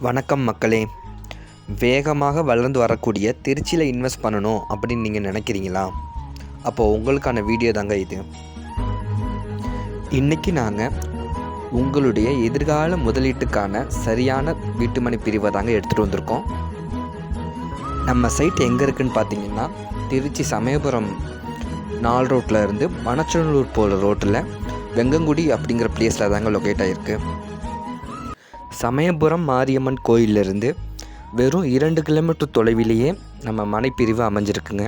வணக்கம் மக்களே. வேகமாக வளர்ந்து வரக்கூடிய திருச்சியில் இன்வெஸ்ட் பண்ணணும் அப்படின்னு நீங்கள் நினைக்கிறீங்களா? அப்போது உங்களுக்கான வீடியோ தாங்க இது. இன்றைக்கி நாங்கள் உங்களுடைய எதிர்கால முதலீட்டுக்கான சரியான வீட்டுமனை பிரிவை தாங்க எடுத்துகிட்டு வந்திருக்கோம். நம்ம சைட் எங்கே இருக்குதுன்னு பார்த்தீங்கன்னா, திருச்சி சமயபுரம் 4 ரோட்டில் இருந்து மணச்சநல்லூர் போகிற ரோட்டில் வெங்கங்குடி அப்படிங்கிற பிளேஸில் தாங்க லொக்கேட் ஆகிருக்கு. சமயபுரம் மாரியம்மன் கோயிலிருந்து வெறும் 2 கிலோமீட்டர் தொலைவிலேயே நம்ம மனைப்பிரிவு அமைஞ்சிருக்குங்க.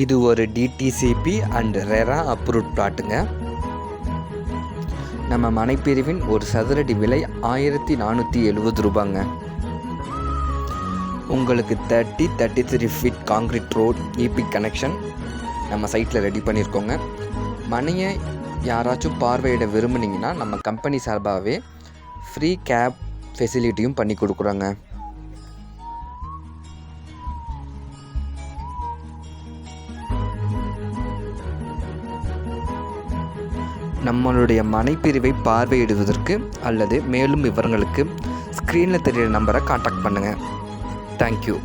இது ஒரு டிடிசிபி அண்ட் ரெரா அப்ரூவ்ட் பிளாட்டுங்க. நம்ம மனைப்பிரிவின் ஒரு சதுரடி விலை 1470 ரூபாங்க. உங்களுக்கு 33 feet concrete road EB connection நம்ம சைட்டில் ரெடி பண்ணியிருக்கோங்க. மனையை யாராச்சும் பார்வையிட விரும்புனீங்கன்னா நம்ம கம்பெனி சார்பாகவே ஃப்ரீ கேப் ஃபெசிலிட்டியும் பண்ணி கொடுக்குறோங்க. நம்மளுடைய மனைப்பிரிவை பார்வையிடுவதற்கு அல்லது மேலும் விவரங்களுக்கு ஸ்க்ரீனில் தெரிகிற நம்பரை காண்டாக்ட் பண்ணுங்கள். தேங்க்யூ.